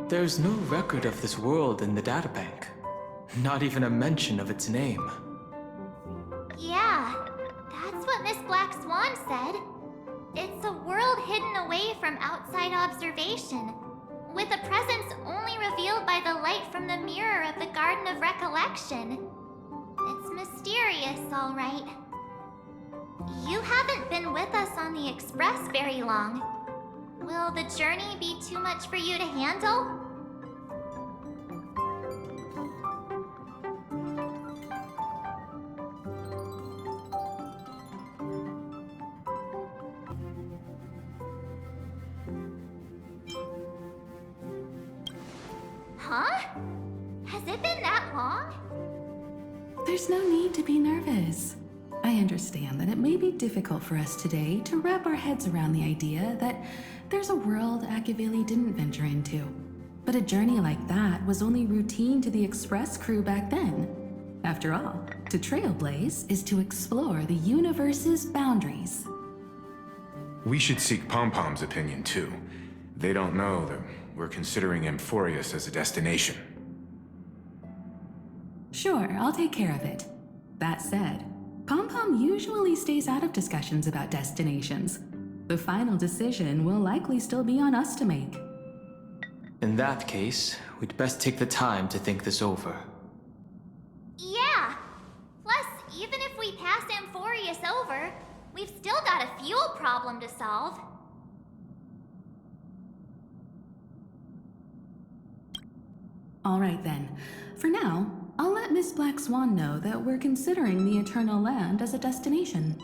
There's no record of this world in the databank. Not even a mention of its name. Yeah, that's what Miss Black Swan said. It's a world hidden away from outside observation, with a presence only revealed by the light from the mirror of the Garden of Recollection. It's mysterious, all right. You haven't been with us on the Express very long. Will the journey be too much for you to handle? Huh? Has it been that long? There's no need to be nervous. I understand that it may be difficult for us today to wrap our heads around the idea that there's a world Akavili didn't venture into. But a journey like that was only routine to the Express crew back then. After all, to trailblaze is to explore the universe's boundaries. We should seek Pom-Pom's opinion too. They don't know that we're considering Amphorius as a destination. Sure, I'll take care of it. That said, Pom-Pom usually stays out of discussions about destinations. The final decision will likely still be on us to make. In that case, we'd best take the time to think this over. Yeah! Plus, even if we pass Amphorius over, we've still got a fuel problem to solve. All right then. For now, I'll let Miss Black Swan know that we're considering the Eternal Land as a destination.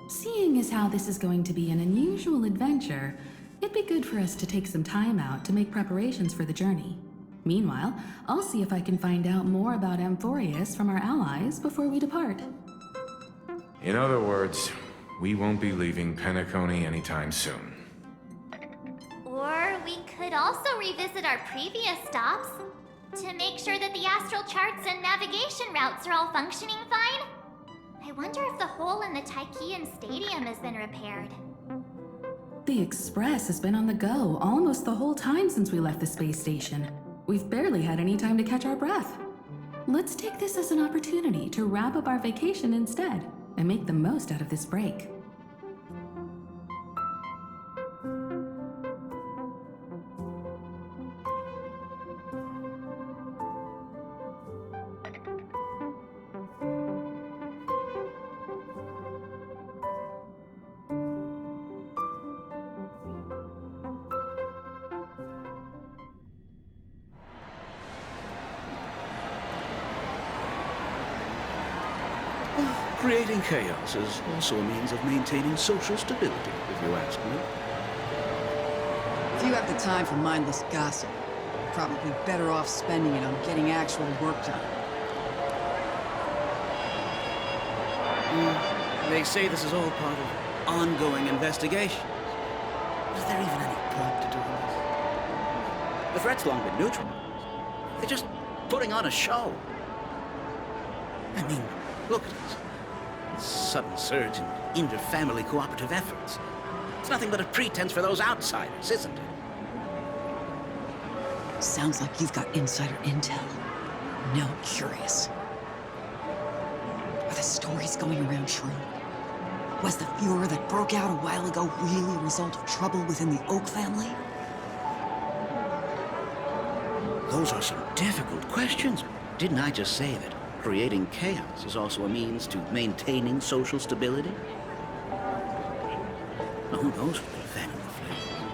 Seeing as how this is going to be an unusual adventure, it'd be good for us to take some time out to make preparations for the journey. Meanwhile, I'll see if I can find out more about Amphorius from our allies before we depart. In other words, we won't be leaving Penacony anytime soon. Or we could also revisit our previous stops to make sure that the astral charts and navigation routes are all functioning fine. I wonder if the hole in the Tychean Stadium has been repaired. The Express has been on the go almost the whole time since we left the space station. We've barely had any time to catch our breath. Let's take this as an opportunity to wrap up our vacation instead and make the most out of this break. Creating chaos is also a means of maintaining social stability, if you ask me. If you have the time for mindless gossip, you're probably better off spending it on getting actual work done. They say this is all part of ongoing investigations. Is there even any point to doing this? The threat's long been neutralized. They're just putting on a show. I mean, look at this. Sudden surge in inter-family cooperative efforts. It's nothing but a pretense for those outsiders, isn't it? Sounds like you've got insider intel. Now I'm curious. Are the stories going around true? Was the furor that broke out a while ago really a result of trouble within the Oak family? Those are some difficult questions. Didn't I just say that creating chaos is also a means to maintaining social stability? Now, who knows what the fan of the flame?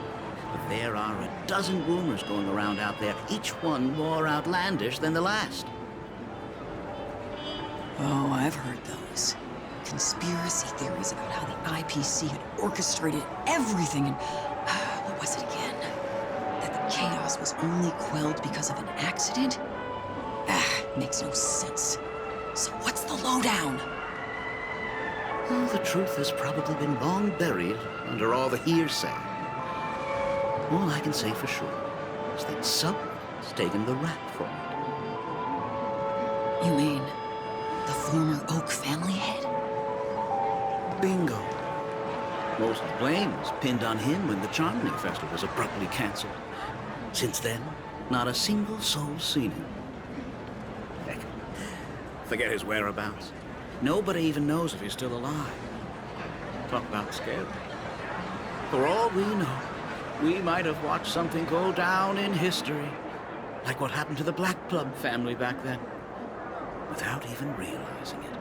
But there are a dozen rumors going around out there, each one more outlandish than the last. Oh, I've heard those. Conspiracy theories about how the IPC had orchestrated everything and... what was it again? That the chaos was only quelled because of an accident? Makes no sense. So what's the lowdown? Well, the truth has probably been long buried under all the hearsay. All I can say for sure is that someone's taken the rap for it. You mean the former Oak family head? Bingo. Most of the blame was pinned on him when the Charmony Festival was abruptly cancelled. Since then, not a single soul's seen him. Heck, forget his whereabouts. Nobody even knows if he's still alive. Talk about scary. For all we know, we might have watched something go down in history, like what happened to the Black Plum family back then, without even realizing it.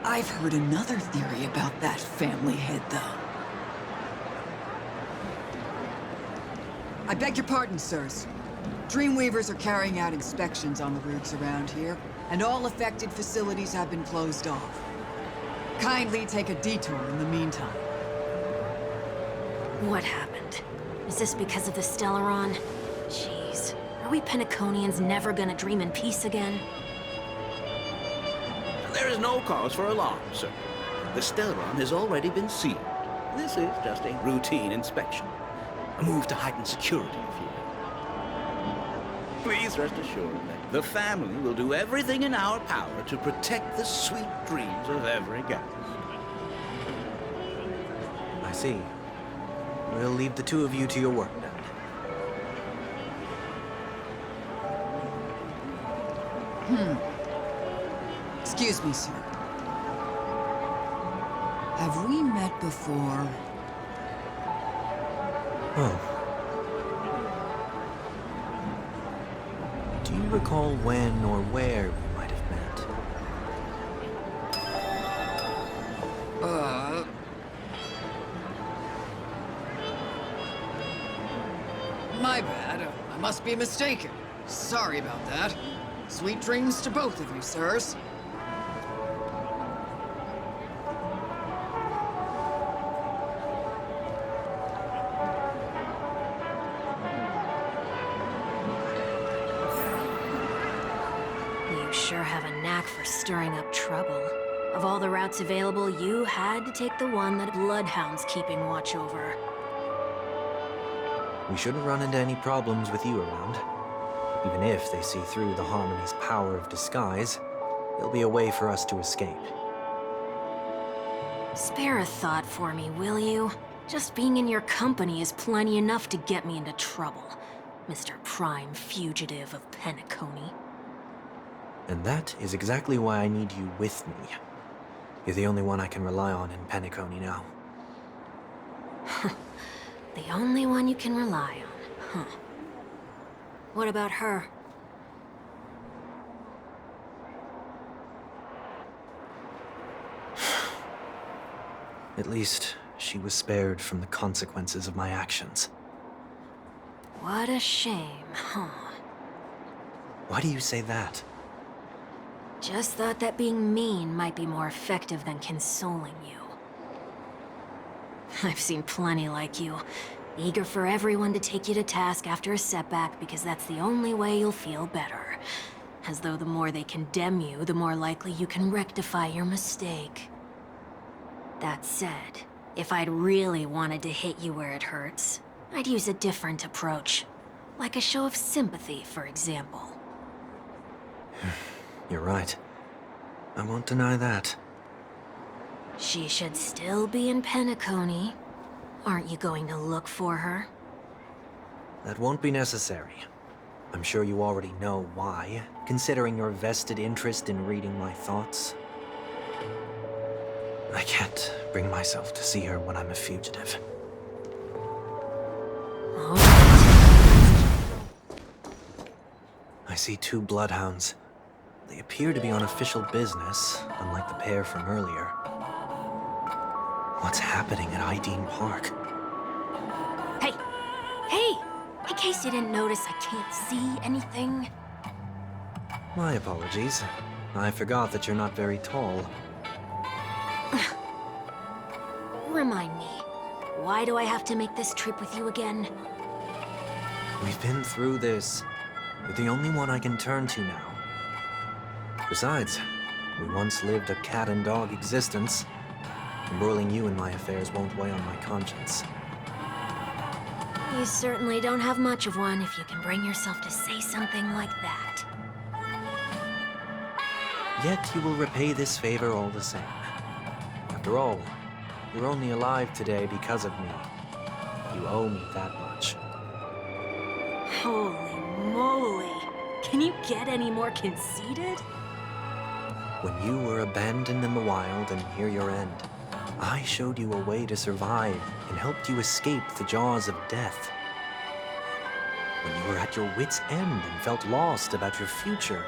I've heard another theory about that family head, though. I beg your pardon, sirs. Dreamweavers are carrying out inspections on the routes around here, and all affected facilities have been closed off. Kindly take a detour in the meantime. What happened? Is this because of the Stellaron? Jeez, are we Penaconians never gonna dream in peace again? There is no cause for alarm, sir. The Stellaron has already been sealed. This is just a routine inspection. A move to heighten security, if you will. Please rest assured that the family will do everything in our power to protect the sweet dreams of every guest. I see. We'll leave the two of you to your work then. Excuse me, sir. Have we met before? Oh. Do you recall when or where we might have met? My bad. I must be mistaken. Sorry about that. Sweet dreams to both of you, sirs. You sure have a knack for stirring up trouble. Of all the routes available, you had to take the one that Bloodhound's keeping watch over. We shouldn't run into any problems with you around. Even if they see through the Harmony's power of disguise, there'll be a way for us to escape. Spare a thought for me, will you? Just being in your company is plenty enough to get me into trouble, Mr. Prime Fugitive of Penacony. And that is exactly why I need you with me. You're the only one I can rely on in Penacony now. The only one you can rely on, huh? What about her? At least, she was spared from the consequences of my actions. What a shame, huh? Why do you say that? Just thought that being mean might be more effective than consoling you. I've seen plenty like you, eager for everyone to take you to task after a setback because that's the only way you'll feel better. As though the more they condemn you, the more likely you can rectify your mistake. That said, if I'd really wanted to hit you where it hurts, I'd use a different approach. Like a show of sympathy, for example. You're right. I won't deny that. She should still be in Penacony. Aren't you going to look for her? That won't be necessary. I'm sure you already know why, considering your vested interest in reading my thoughts. I can't bring myself to see her when I'm a fugitive. All right. I see two bloodhounds. They appear to be on official business, unlike the pair from earlier. What's happening at Ideen Park? Hey! Hey! In case you didn't notice, I can't see anything. My apologies. I forgot that you're not very tall. Remind me, why do I have to make this trip with you again? We've been through this. You're the only one I can turn to now. Besides, we once lived a cat-and-dog existence. Embroiling you in my affairs won't weigh on my conscience. You certainly don't have much of one if you can bring yourself to say something like that. Yet you will repay this favor all the same. After all, You're only alive today because of me. You owe me that much. Holy moly. Can you get any more conceited? When you were abandoned in the wild and near your end, I showed you a way to survive and helped you escape the jaws of death. When you were at your wit's end and felt lost about your future,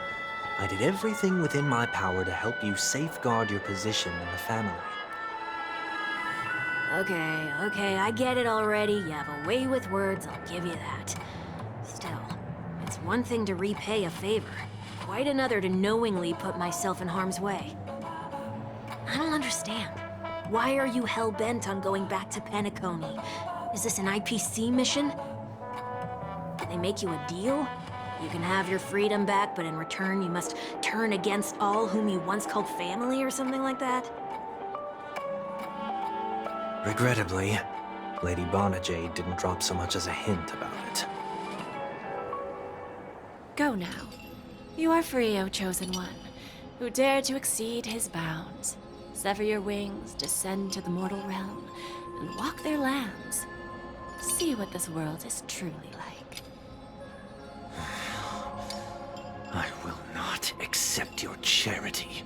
I did everything within my power to help you safeguard your position in the family. Okay, I get it already. You have a way with words, I'll give you that. Still, it's one thing to repay a favor, quite another to knowingly put myself in harm's way. I don't understand. Why are you hell-bent on going back to Penacony? Is this an IPC mission? Did they make you a deal? You can have your freedom back, but in return you must turn against all whom you once called family or something like that? Regrettably, Lady Bonajade didn't drop so much as a hint about it. Go now. You are free, O Chosen One, who dared to exceed his bounds. Sever your wings, descend to the mortal realm, and walk their lands. See what this world is truly like. I will not accept your charity.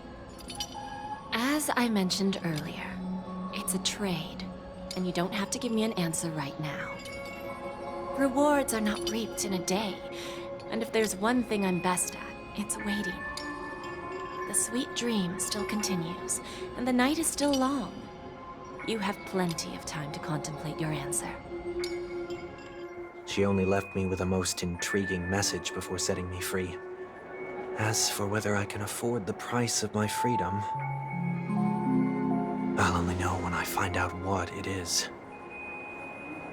As I mentioned earlier, it's a trade, and you don't have to give me an answer right now. Rewards are not reaped in a day, and if there's one thing I'm best at, it's waiting. The sweet dream still continues, and the night is still long. You have plenty of time to contemplate your answer. She only left me with a most intriguing message before setting me free. As for whether I can afford the price of my freedom, I'll only know when I find out what it is.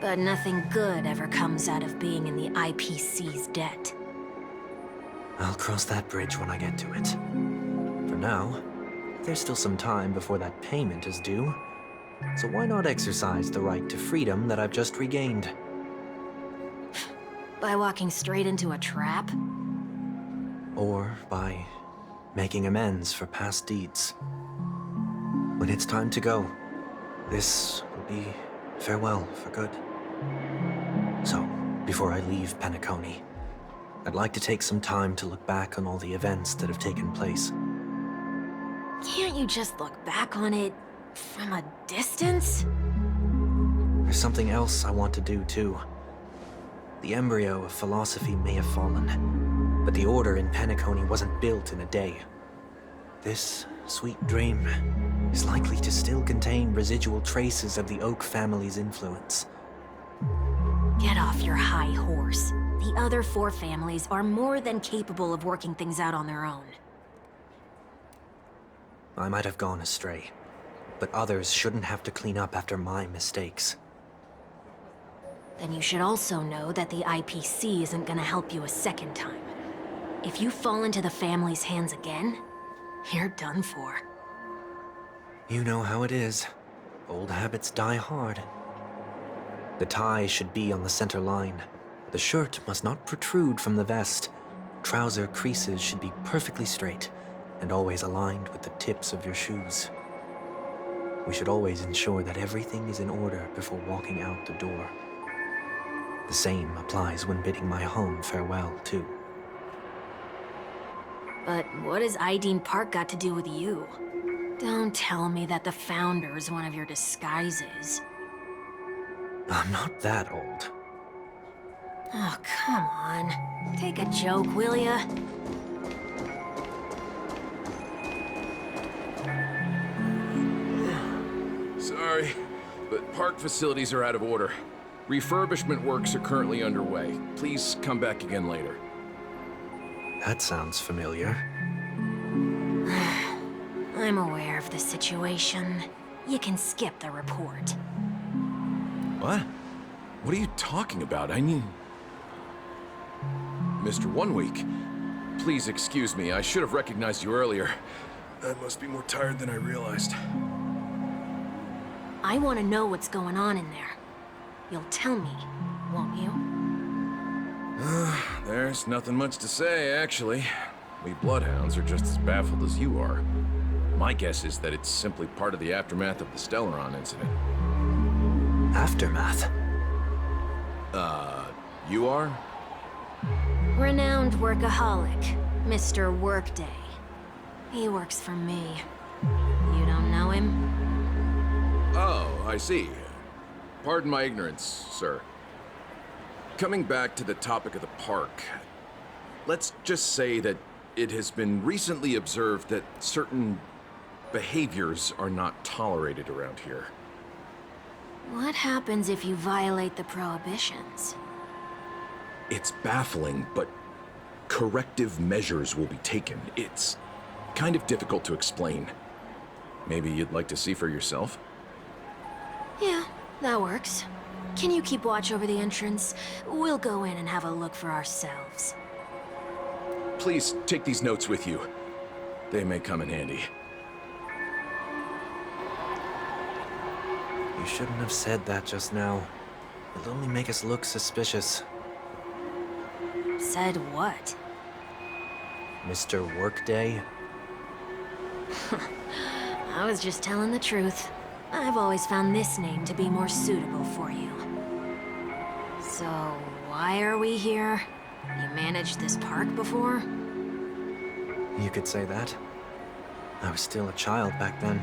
But nothing good ever comes out of being in the IPC's debt. I'll cross that bridge when I get to it. For now, there's still some time before that payment is due. So why not exercise the right to freedom that I've just regained? By walking straight into a trap? Or by making amends for past deeds. When it's time to go, this will be farewell for good. So, before I leave Penacony, I'd like to take some time to look back on all the events that have taken place. Can't you just look back on it from a distance? There's something else I want to do, too. The embryo of philosophy may have fallen, but the order in Penacony wasn't built in a day. This sweet dream is likely to still contain residual traces of the Oak family's influence. Get off your high horse. The other 4 families are more than capable of working things out on their own. I might have gone astray, but others shouldn't have to clean up after my mistakes. Then you should also know that the IPC isn't gonna help you a second time. If you fall into the family's hands again, you're done for. You know how it is. Old habits die hard. The tie should be on the center line. The shirt must not protrude from the vest. Trouser creases should be perfectly straight and always aligned with the tips of your shoes. We should always ensure that everything is in order before walking out the door. The same applies when bidding my home farewell, too. But what has Ideen Park got to do with you? Don't tell me that the Founder's one of your disguises. I'm not that old. Oh, come on. Take a joke, will ya? Sorry, but park facilities are out of order. Refurbishment works are currently underway. Please come back again later. That sounds familiar. I'm aware of the situation. You can skip the report. What? What are you talking about? I mean... Mr. One Week, please excuse me. I should have recognized you earlier. I must be more tired than I realized. I want to know what's going on in there. You'll tell me, won't you? There's nothing much to say, actually. We Bloodhounds are just as baffled as you are. My guess is that it's simply part of the aftermath of the Stellaron incident. Aftermath? You are? Renowned workaholic, Mr. Workday. He works for me. You don't know him? Oh, I see. Pardon my ignorance, sir. Coming back to the topic of the park, let's just say that it has been recently observed that certain behaviors are not tolerated around here. What happens if you violate the prohibitions? It's baffling, but corrective measures will be taken. It's kind of difficult to explain. Maybe you'd like to see for yourself? Yeah, that works. Can you keep watch over the entrance? We'll go in and have a look for ourselves. Please take these notes with you. They may come in handy. You shouldn't have said that just now. It'll only make us look suspicious. Said what? Mr. Workday? I was just telling the truth. I've always found this name to be more suitable for you. So, why are we here? You managed this park before? You could say that. I was still a child back then.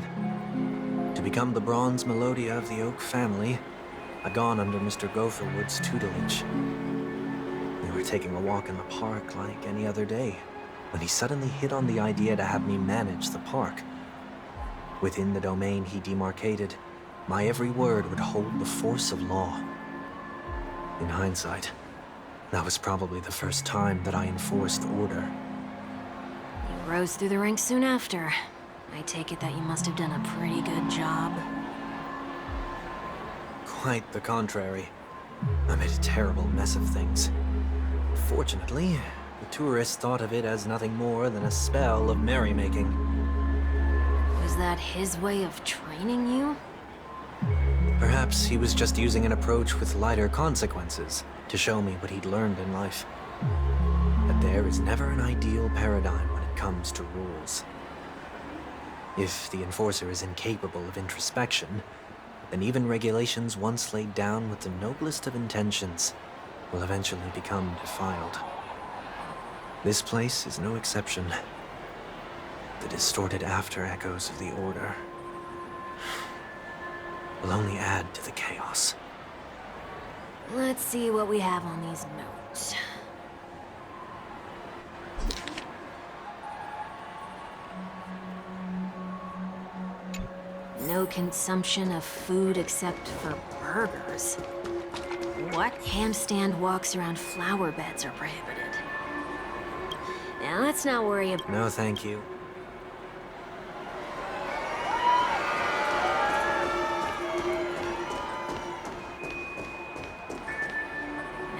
To become the bronze Melodia of the Oak family, I'd gone under Mr. Gopherwood's tutelage. We were taking a walk in the park like any other day, when he suddenly hit on the idea to have me manage the park. Within the domain he demarcated, my every word would hold the force of law. In hindsight, that was probably the first time that I enforced order. You rose through the ranks soon after. I take it that you must have done a pretty good job. Quite the contrary. I made a terrible mess of things. Fortunately, the tourists thought of it as nothing more than a spell of merrymaking. Was that his way of training you? Perhaps he was just using an approach with lighter consequences to show me what he'd learned in life. But there is never an ideal paradigm when it comes to rules. If the enforcer is incapable of introspection, then even regulations once laid down with the noblest of intentions will eventually become defiled. This place is no exception. The distorted after-echoes of the Order will only add to the chaos. Let's see what we have on these notes. No consumption of food except for burgers. What ham-stand walks around flower beds are prohibited? Now let's not worry about— No, thank you.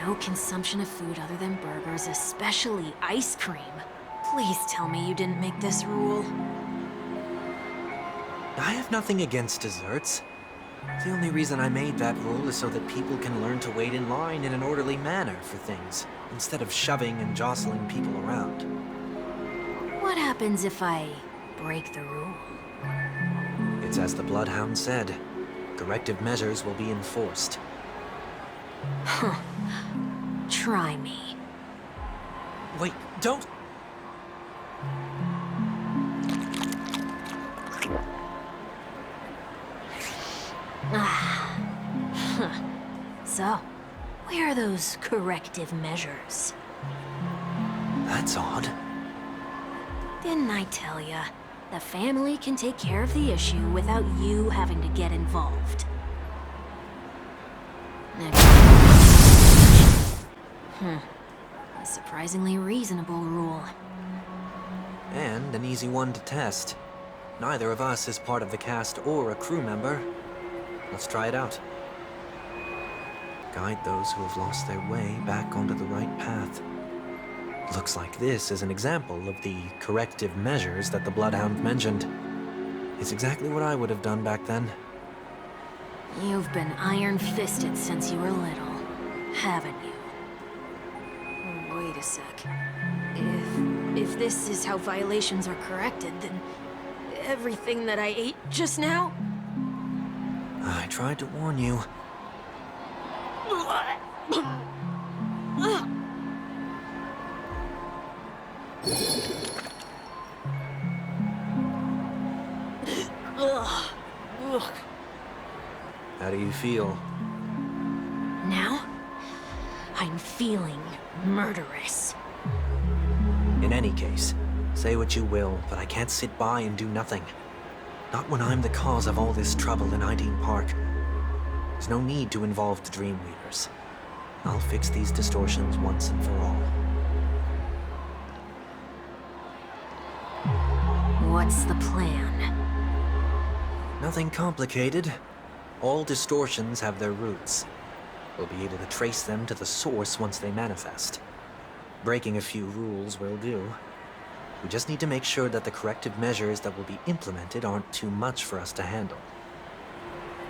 No consumption of food other than burgers, especially ice cream. Please tell me you didn't make this rule. I have nothing against desserts. The only reason I made that rule is so that people can learn to wait in line in an orderly manner for things, instead of shoving and jostling people around. What happens if I break the rule? It's as the Bloodhound said. Corrective measures will be enforced. Huh. Try me. Wait, don't! So, where are those corrective measures? That's odd. Didn't I tell ya? The family can take care of the issue without you having to get involved. A surprisingly reasonable rule. And an easy one to test. Neither of us is part of the cast or a crew member. Let's try it out. Guide those who have lost their way back onto the right path. Looks like this is an example of the corrective measures that the Bloodhound mentioned. It's exactly what I would have done back then. You've been iron-fisted since you were little, haven't you? Wait a sec. If this is how violations are corrected, then everything that I ate just now? I tried to warn you. How do you feel? Now, I'm feeling murderous. In any case, say what you will, but I can't sit by and do nothing. Not when I'm the cause of all this trouble in Ideen Park. There's no need to involve the Dream Weavers. I'll fix these distortions once and for all. What's the plan? Nothing complicated. All distortions have their roots. We'll be able to trace them to the source once they manifest. Breaking a few rules will do. We just need to make sure that the corrective measures that will be implemented aren't too much for us to handle.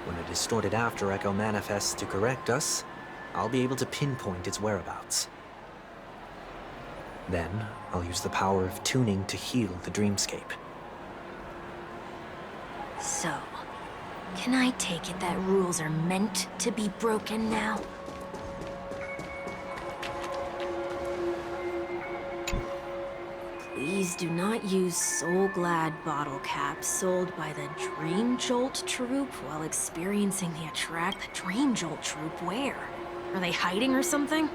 When a distorted after echo manifests to correct us, I'll be able to pinpoint its whereabouts. Then, I'll use the power of tuning to heal the dreamscape. So, can I take it that rules are meant to be broken now? Please do not use Soul Glad bottle caps sold by the Dream Jolt troupe while experiencing the attract. The Dream Jolt troupe? Where? Are they hiding or something?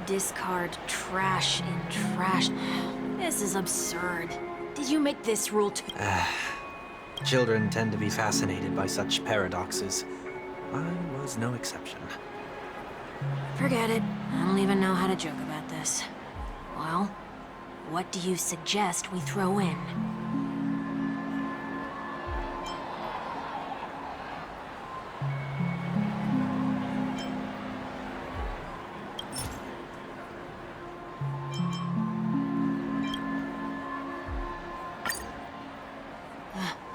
Discard trash in trash. This is absurd. Did you make this rule too? Children tend to be fascinated by such paradoxes. I was no exception. Forget it. I don't even know how to joke about this. Well, what do you suggest we throw in?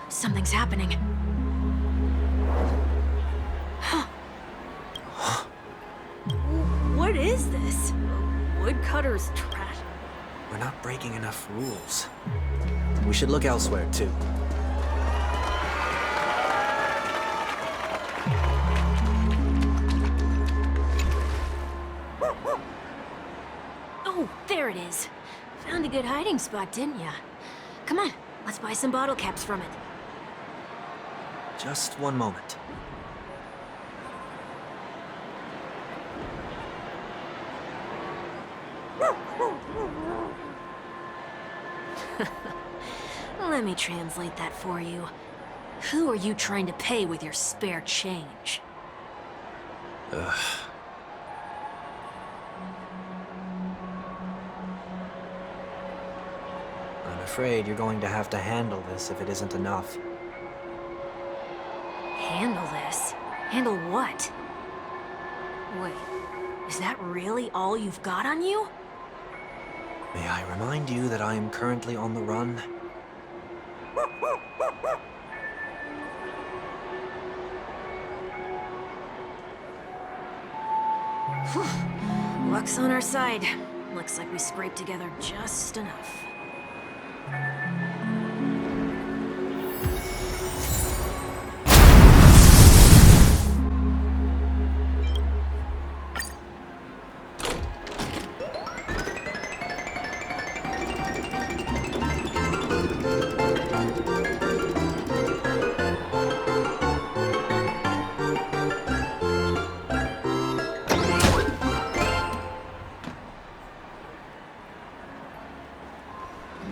Something's happening. What is this? Woodcutter's trash? We're not breaking enough rules. We should look elsewhere, too. Oh, there it is. Found a good hiding spot, didn't ya? Come on, let's buy some bottle caps from it. Just one moment. Let me translate that for you. Who are you trying to pay with your spare change? Ugh. I'm afraid you're going to have to handle this if it isn't enough. Handle this? Handle what? Wait, is that really all you've got on you? May I remind you that I am currently on the run? Whew. Luck's on our side. Looks like we scraped together just enough.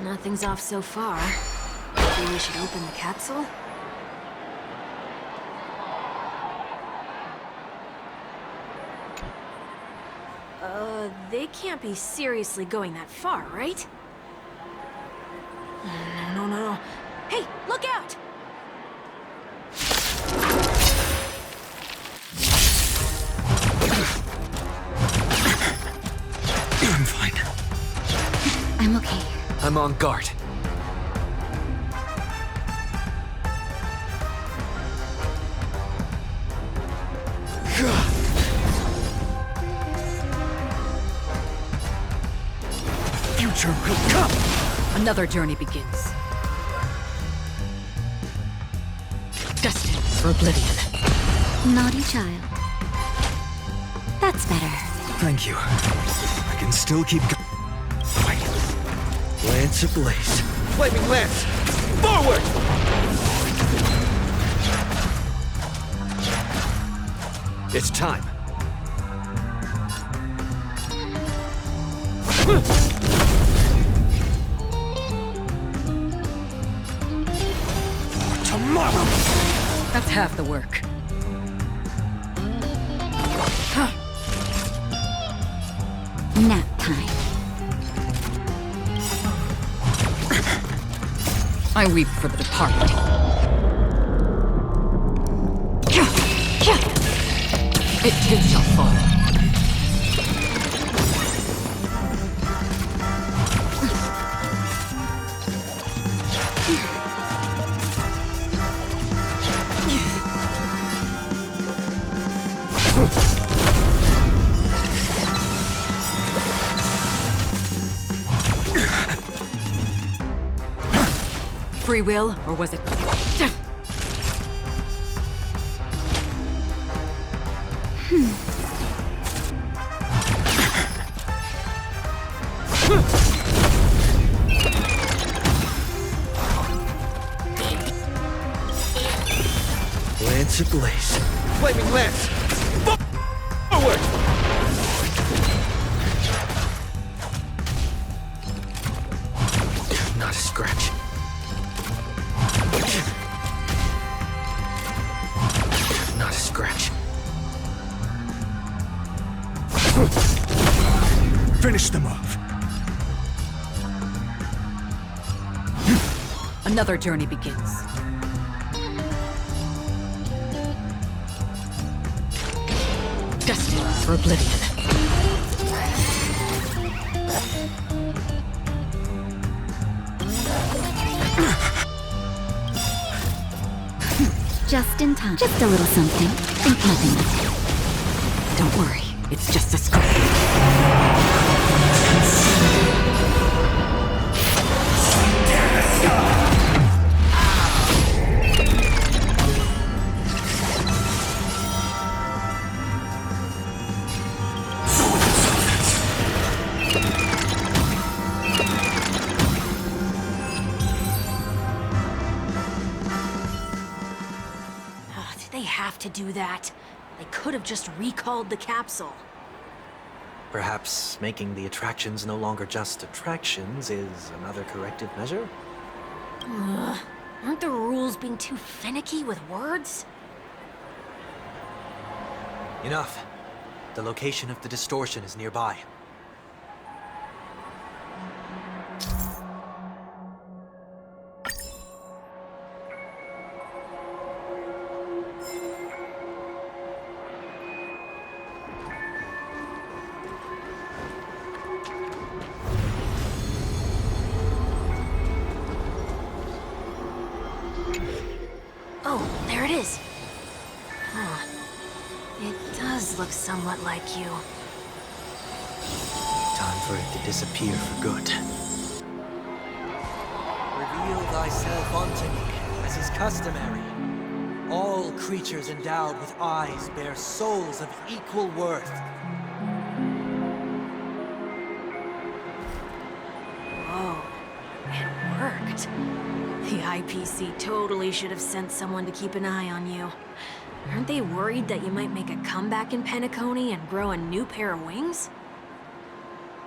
Nothing's off so far. Maybe we should open the capsule? They can't be seriously going that far, right? No. Hey, look out! I'm fine. I'm okay. I'm on guard. Future will come! Another journey begins. Destined for oblivion. Naughty child. That's better. Thank you. I can still keep going. Fight. Lance ablaze. Flaming lance! Forward! It's time. For tomorrow! That's half the work. Nap time. I weep for the departed. It too shall fall. Free will, or was it... Lance ablaze. Flaming lance! Forward! Not a scratch. Not a scratch. Finish them off. Another journey begins. Destined for oblivion. Just in time. Just a little something. Think nothing of it. Don't worry, it's just a scratch. Did they have to do that? They could have just recalled the capsule. Perhaps making the attractions no longer just attractions is another corrective measure? Ugh. Aren't the rules being too finicky with words? Enough. The location of the distortion is nearby. Oh, there it is. Huh. It does look somewhat like you. Time for it to disappear for good. Reveal thyself unto me, as is customary. All creatures endowed with eyes bear souls of equal worth. Whoa. It worked. The IPC totally should have sent someone to keep an eye on you. Aren't they worried that you might make a comeback in Penacony and grow a new pair of wings?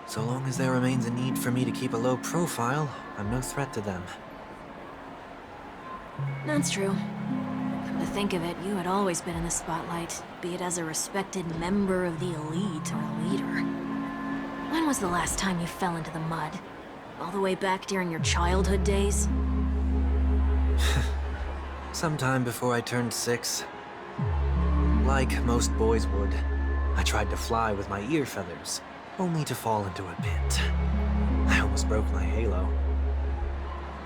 So long as there remains a need for me to keep a low profile, I'm no threat to them. That's true. Come to think of it, you had always been in the spotlight, be it as a respected member of the elite or a leader. When was the last time you fell into the mud? All the way back during your childhood days? Sometime before I turned 6. Like most boys would, I tried to fly with my ear feathers, only to fall into a pit. I almost broke my halo.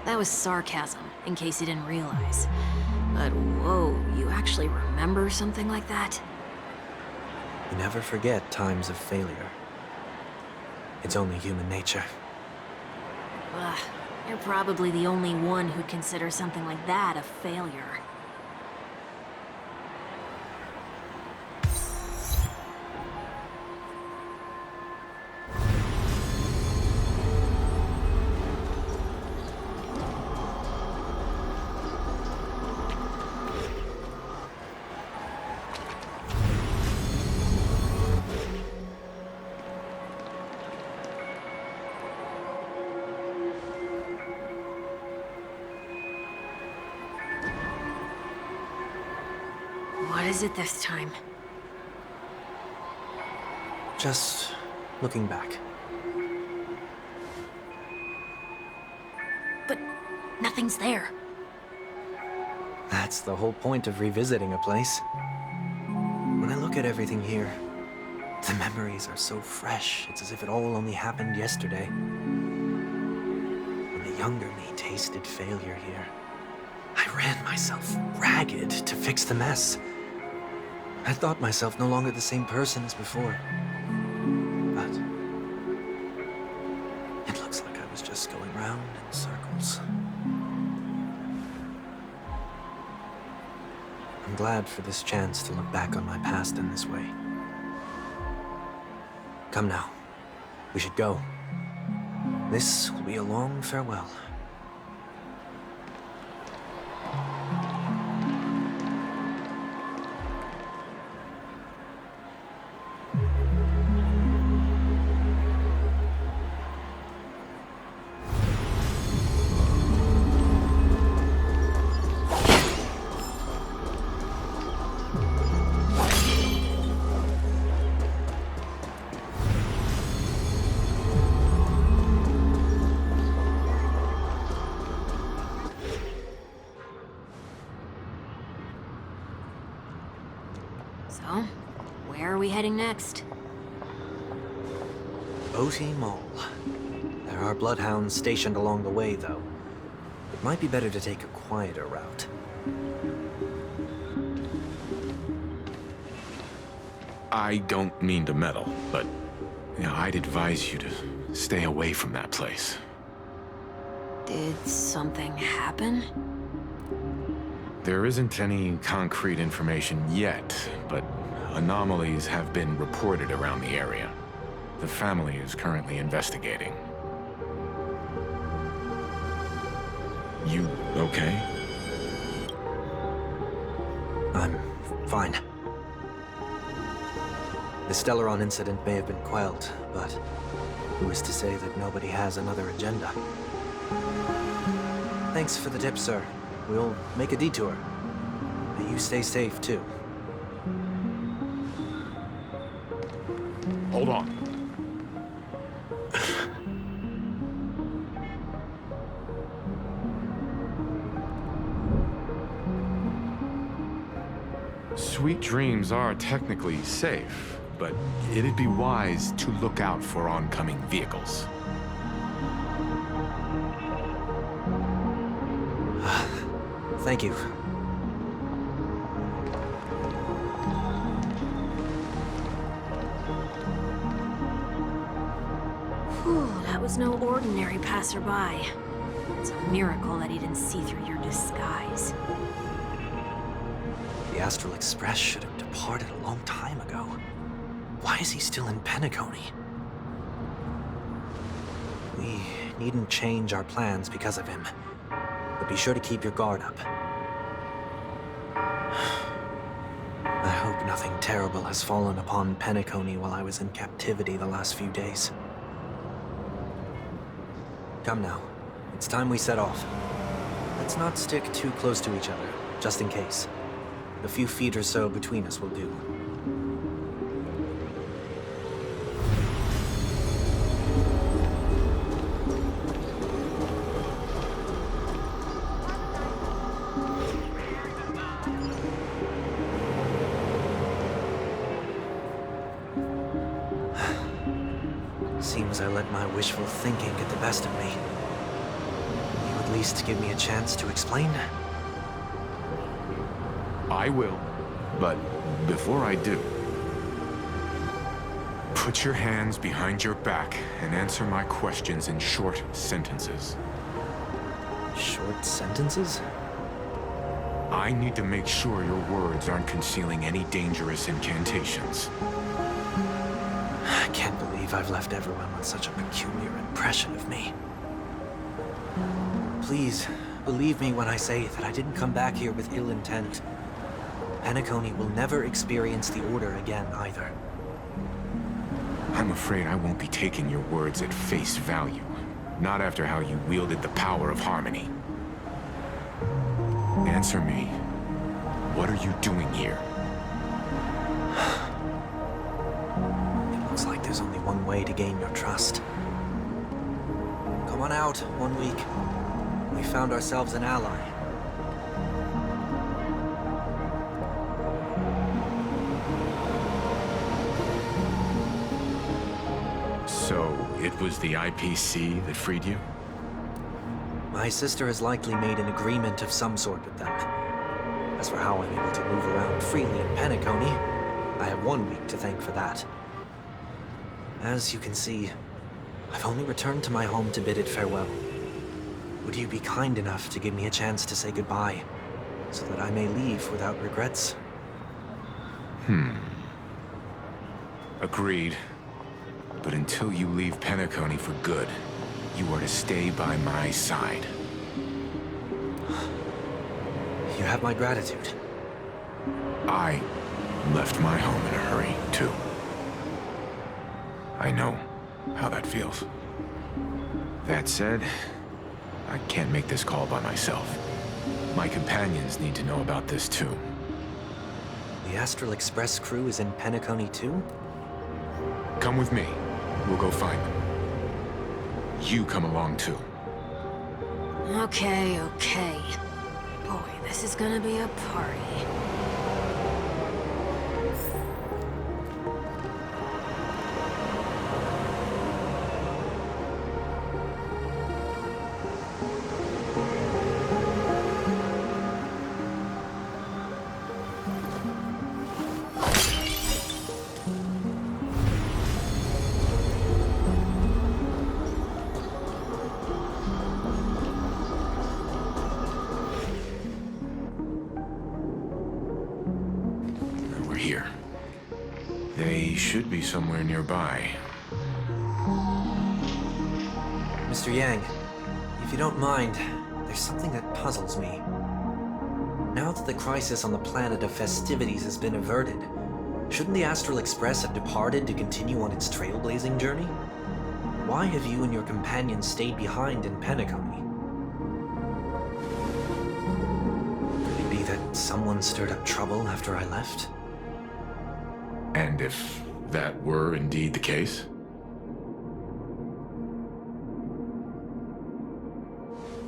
That was sarcasm, in case you didn't realize. But whoa, you actually remember something like that? You never forget times of failure. It's only human nature. Ugh, you're probably the only one who'd consider something like that a failure. What is it this time? Just looking back. But nothing's there. That's the whole point of revisiting a place. When I look at everything here, the memories are so fresh. It's as if it all only happened yesterday. When the younger me tasted failure here, I ran myself ragged to fix the mess. I thought myself no longer the same person as before. But it looks like I was just going round in circles. I'm glad for this chance to look back on my past in this way. Come now. We should go. This will be a long farewell. So, where are we heading next? Oti Mall. There are bloodhounds stationed along the way, though. It might be better to take a quieter route. I don't mean to meddle, but I'd advise you to stay away from that place. Did something happen? There isn't any concrete information yet, but anomalies have been reported around the area. The family is currently investigating. You okay? I'm fine. The Stellaron incident may have been quelled, but who is to say that nobody has another agenda? Thanks for the tip, sir. We'll make a detour. But you stay safe, too. Hold on. Sweet dreams are technically safe, but it'd be wise to look out for oncoming vehicles. Thank you. Whew, that was no ordinary passerby. It's a miracle that he didn't see through your disguise. The Astral Express should have departed a long time ago. Why is he still in Penacony? We needn't change our plans because of him. But be sure to keep your guard up. I hope nothing terrible has fallen upon Penacony while I was in captivity the last few days. Come now. It's time we set off. Let's not stick too close to each other, just in case. A few feet or so between us will do. Seems I let my wishful thinking get the best of me. He would least give me a chance to explain? I will. But before I do, put your hands behind your back and answer my questions in short sentences. Short sentences? I need to make sure your words aren't concealing any dangerous incantations. I can't believe I've left everyone with such a peculiar impression of me. Please, believe me when I say that I didn't come back here with ill intent. Penacony will never experience the Order again, either. I'm afraid I won't be taking your words at face value. Not after how you wielded the power of harmony. Answer me. What are you doing here? It looks like there's only one way to gain your trust. Come on out, 1 week. We found ourselves an ally. So, it was the IPC that freed you? My sister has likely made an agreement of some sort with them. As for how I'm able to move around freely in Penacony, I have 1 week to thank for that. As you can see, I've only returned to my home to bid it farewell. Would you be kind enough to give me a chance to say goodbye, so that I may leave without regrets? Agreed. But until you leave Penacony for good, you are to stay by my side. You have my gratitude. I left my home in a hurry, too. I know how that feels. That said, I can't make this call by myself. My companions need to know about this, too. The Astral Express crew is in Penacony, too? Come with me. We'll go find them. You come along, too. Okay. Boy, this is gonna be a party. Here. They should be somewhere nearby. Mr. Yang, if you don't mind, there's something that puzzles me. Now that the crisis on the planet of festivities has been averted, shouldn't the Astral Express have departed to continue on its trailblazing journey? Why have you and your companions stayed behind in Penacony? Could it be that someone stirred up trouble after I left? And if that were indeed the case?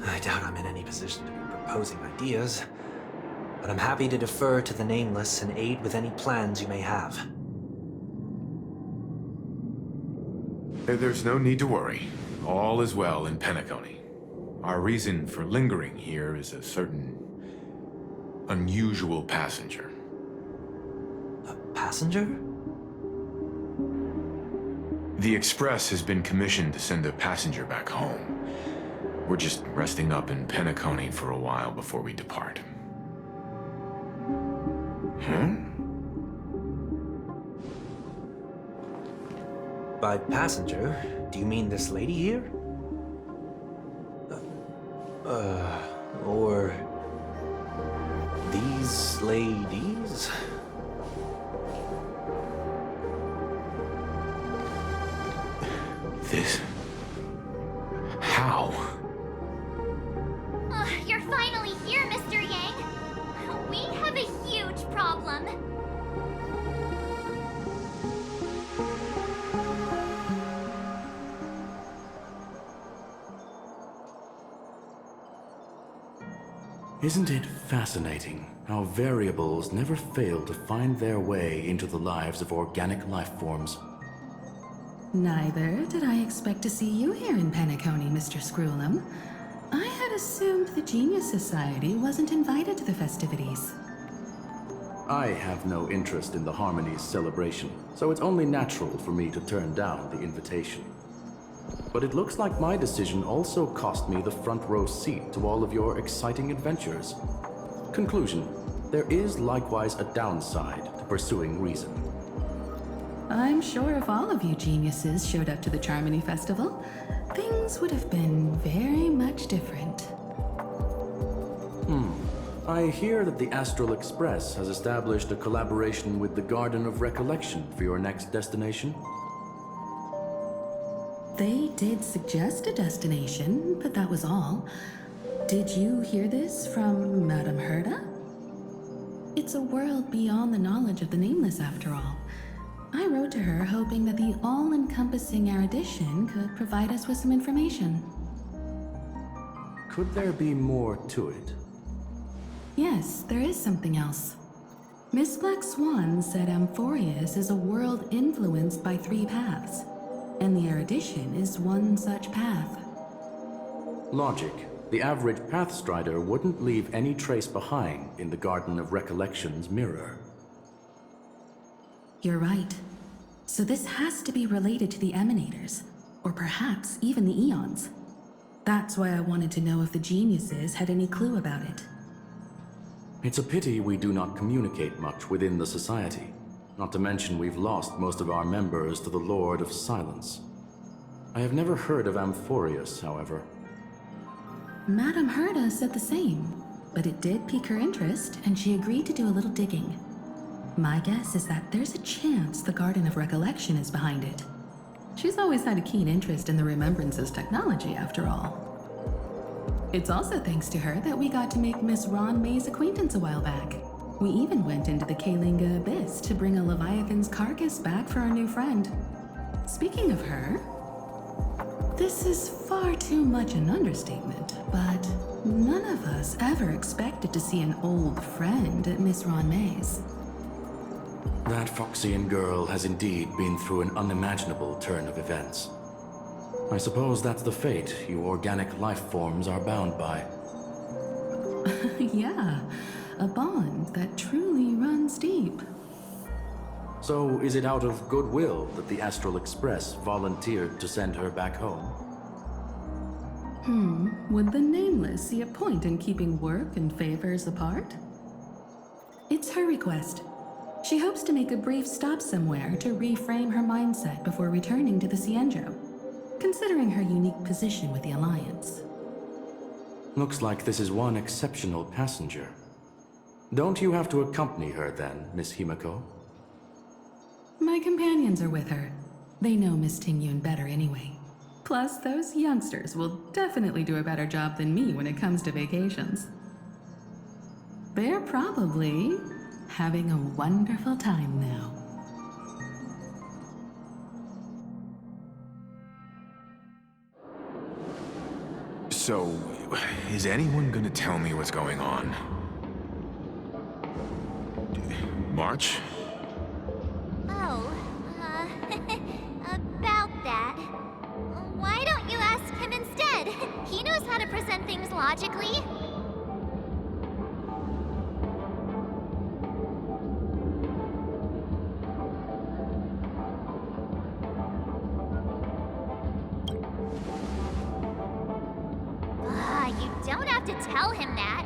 I doubt I'm in any position to be proposing ideas, but I'm happy to defer to the Nameless and aid with any plans you may have. There's no need to worry. All is well in Penacony. Our reason for lingering here is a certain unusual passenger. A passenger? The Express has been commissioned to send a passenger back home. We're just resting up in Penacony for a while before we depart. By passenger, do you mean this lady here? Or these ladies? This... How? You're finally here, Mr. Yang. We have a huge problem. Isn't it fascinating how variables never fail to find their way into the lives of organic life forms? Neither did I expect to see you here in Penacony, Mr. Screwlum. I had had assumed the Genius Society wasn't invited to the festivities. I have no interest in the Harmony's celebration, so it's only natural for me to turn down the invitation. But it looks like my decision also cost me the front row seat to all of your exciting adventures. Conclusion: there is likewise a downside to pursuing reason. I'm sure if all of you geniuses showed up to the Charmony Festival, things would have been very much different. I hear that the Astral Express has established a collaboration with the Garden of Recollection for your next destination. They did suggest a destination, but that was all. Did you hear this from Madame Herda? It's a world beyond the knowledge of the Nameless, after all. I wrote to her hoping that the all-encompassing erudition could provide us with some information. Could there be more to it? Yes, there is something else. Miss Black Swan said Amphorius is a world influenced by 3 paths, and the erudition is one such path. Logic. The average Pathstrider wouldn't leave any trace behind in the Garden of Recollection's mirror. You're right. So this has to be related to the Emanators, or perhaps even the Eons. That's why I wanted to know if the geniuses had any clue about it. It's a pity we do not communicate much within the Society. Not to mention we've lost most of our members to the Lord of Silence. I have never heard of Amphorius, however. Madame Herda said the same, but it did pique her interest, and she agreed to do a little digging. My guess is that there's a chance the Garden of Recollection is behind it. She's always had a keen interest in the Remembrances technology, after all. It's also thanks to her that we got to make Miss Ron May's acquaintance a while back. We even went into the Kalinga Abyss to bring a Leviathan's carcass back for our new friend. Speaking of her, this is far too much an understatement, but none of us ever expected to see an old friend at Miss Ron May's. That Foxian girl has indeed been through an unimaginable turn of events. I suppose that's the fate you organic life forms are bound by. Yeah, a bond that truly runs deep. So is it out of goodwill that the Astral Express volunteered to send her back home? Would the Nameless see a point in keeping work and favors apart? It's her request. She hopes to make a brief stop somewhere to reframe her mindset before returning to the Cienjo, considering her unique position with the Alliance. Looks like this is one exceptional passenger. Don't you have to accompany her then, Miss Himiko? My companions are with her. They know Miss Tingyun better anyway. Plus, those youngsters will definitely do a better job than me when it comes to vacations. They're probably having a wonderful time now. So, is anyone gonna tell me what's going on? March? Oh, about that. Why don't you ask him instead? He knows how to present things logically. You don't have to tell him that.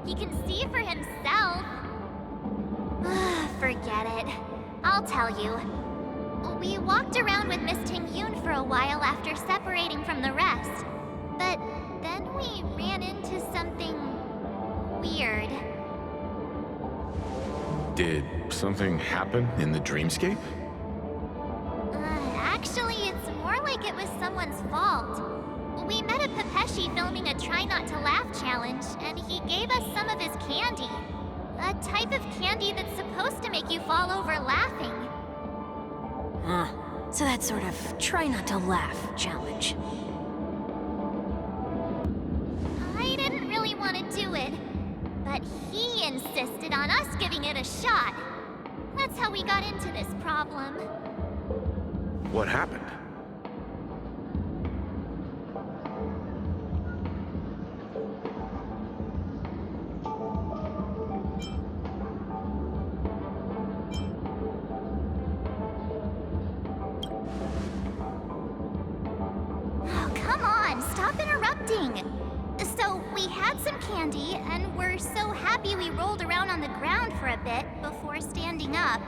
He can see for himself. Forget it. I'll tell you. We walked around with Miss Tingyun for a while after separating from the rest. But then we ran into something weird. Did something happen in the dreamscape? Actually, it's more like it was someone's fault. We met a Pepeshi filming a Try Not to Laugh challenge, and he gave us some of his candy. A type of candy that's supposed to make you fall over laughing. So that sort of try not to laugh challenge. I didn't really want to do it, but he insisted on us giving it a shot. That's how we got into this problem. What happened? interrupting. So, we had some candy, and we're so happy we rolled around on the ground for a bit before standing up.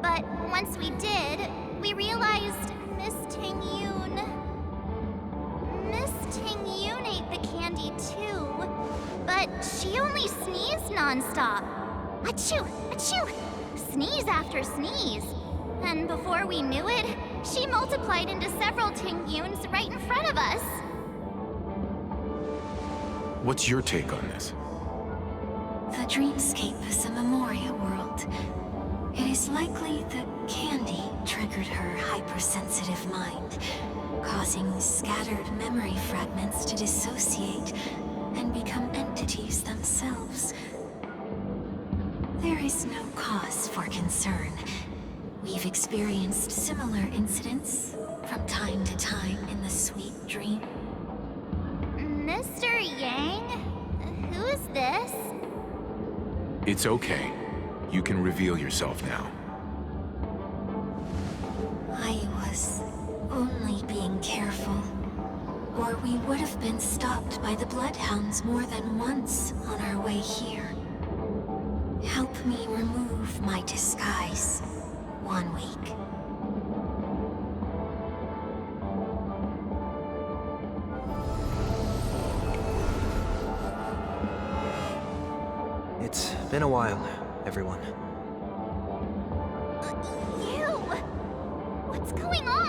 But once we did, we realized Miss Ting-Yoon ate the candy too, but she only sneezed nonstop. Achoo! Achoo! Sneeze after sneeze. And before we knew it, she multiplied into several Ting-Yoons right in front of us. What's your take on this? The dreamscape is a Memoria world. It is likely that candy triggered her hypersensitive mind, causing scattered memory fragments to dissociate and become entities themselves. There is no cause for concern. We've experienced similar incidents from time to time in the sweet dream. Mr. Yang? Who is this? It's okay. You can reveal yourself now. I was only being careful, or we would have been stopped by the Bloodhounds more than once on our way here. Help me remove my disguise. 1 week. It's been a while, everyone. You! What's going on?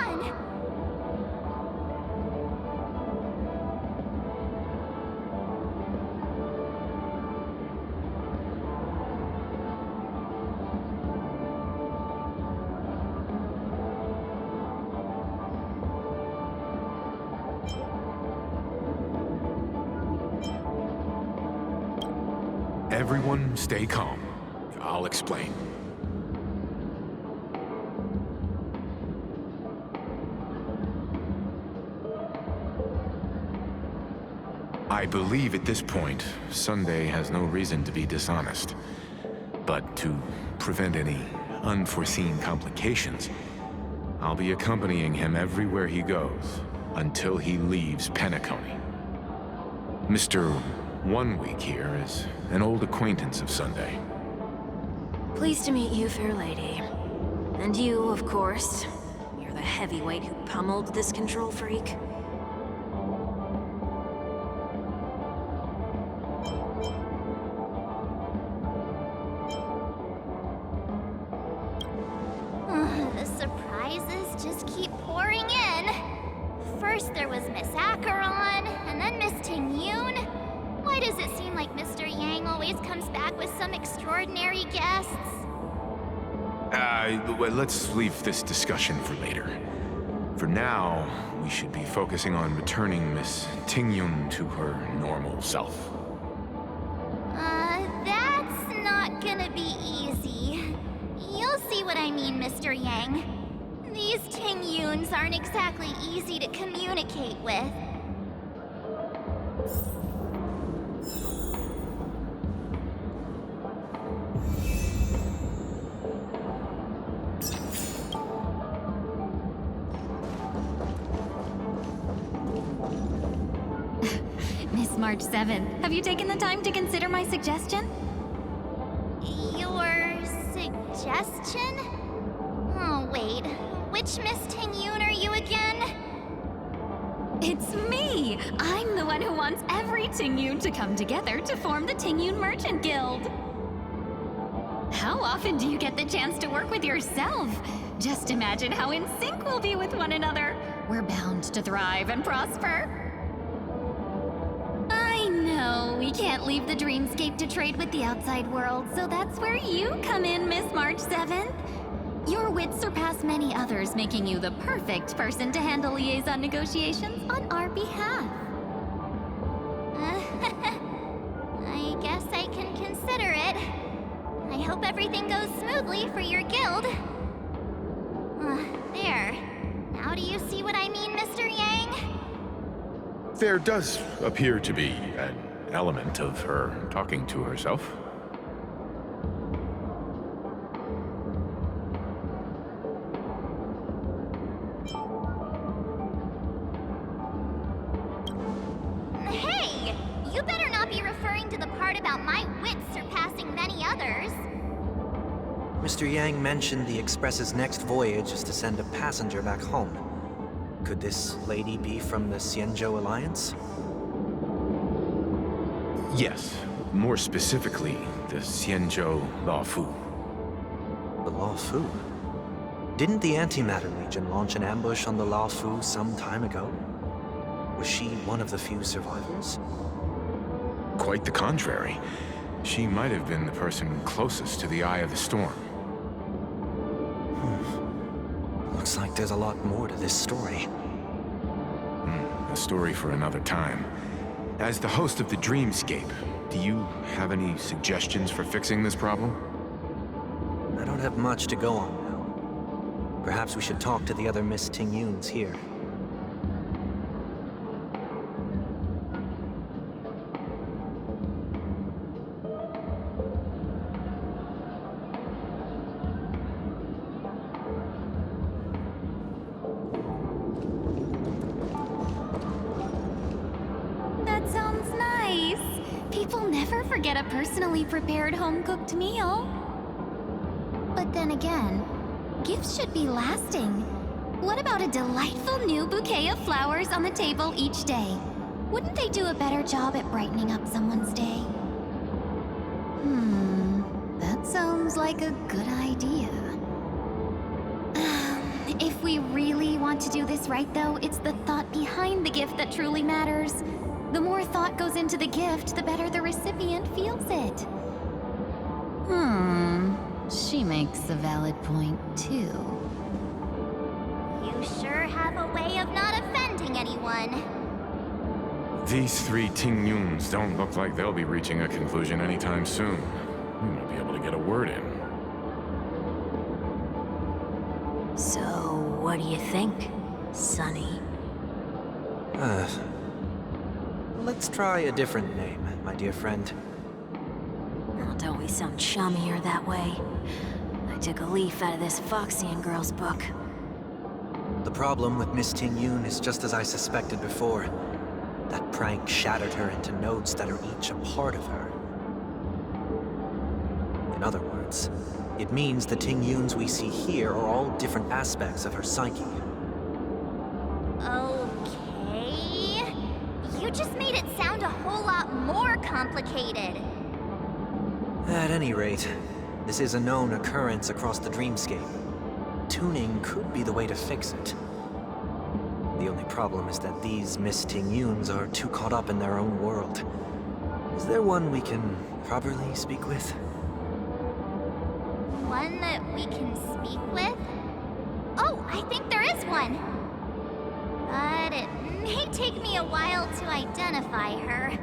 Everyone stay calm. I'll explain. I believe at this point, Sunday has no reason to be dishonest. But to prevent any unforeseen complications, I'll be accompanying him everywhere he goes until he leaves Penacony. Mr. 1 week here is an old acquaintance of Sunday. Pleased to meet you, fair lady. And you, of course. You're the heavyweight who pummeled this control freak. The surprises just keep pouring in. First there was Miss Acheron, and then Miss Ting-Yoon. Why does it seem like Mr. Yang always comes back with some extraordinary guests? Well, let's leave this discussion for later. For now, we should be focusing on returning Miss Ting-Yoon to her normal self. That's not gonna be easy. You'll see what I mean, Mr. Yang. These Ting-Yoons aren't exactly easy to communicate with. Miss March 7th, have you taken the time to consider my suggestion? Your suggestion? Oh, wait. Which Miss Ting-Yoon are you again? It's me! I'm the one who wants every Ting-Yoon to come together to form the Ting-Yoon Merchant Guild. How often do you get the chance to work with yourself? Just imagine how in sync we'll be with one another. We're bound to thrive and prosper. I know, we can't leave the dreamscape to trade with the outside world, so that's where you come in, Miss March 7th. Your wits surpass many others, making you the perfect person to handle liaison negotiations on our behalf. I guess I can consider it. I hope everything goes smoothly for your guild. There. Now do you see what I mean, Mr. Yang? There does appear to be an element of her talking to herself. about my wits surpassing many others. Mr. Yang mentioned the Express's next voyage is to send a passenger back home. Could this lady be from the Xianzhou Alliance? Yes, more specifically, the Xianzhou Laofu. The Laofu? Didn't the Antimatter Legion launch an ambush on the Laofu some time ago? Was she one of the few survivors? Quite the contrary. She might have been the person closest to the eye of the storm. Looks like there's a lot more to this story. A story for another time. As the host of the Dreamscape, do you have any suggestions for fixing this problem? I don't have much to go on now. Perhaps we should talk to the other Miss Tingyuns here. That sounds nice. People never forget a personally prepared home-cooked meal. But then again, gifts should be lasting. What about a delightful new bouquet of flowers on the table each day? Wouldn't they do a better job at brightening up someone's day? That sounds like a good idea. If we really want to do this right, though, it's the thought behind the gift that truly matters. The more thought goes into the gift, the better the recipient feels it. She makes a valid point, too. You sure have a way of not offending anyone. These three Tingyuns don't look like they'll be reaching a conclusion anytime soon. We might be able to get a word in. So, what do you think, Sonny? Let's try a different name, my dear friend. Oh, don't we sound chummier that way? I took a leaf out of this Foxian girl's book. The problem with Miss Tingyun is just as I suspected before. That prank shattered her into notes that are each a part of her. In other words, it means the Tingyuns we see here are all different aspects of her psyche. Okay. You just made it sound a whole lot more complicated. At any rate, this is a known occurrence across the Dreamscape. Tuning could be the way to fix it. The only problem is that these Miss Tingyuns are too caught up in their own world. Is there one we can properly speak with? One that we can speak with? Oh, I think there is one. But it may take me a while to identify her.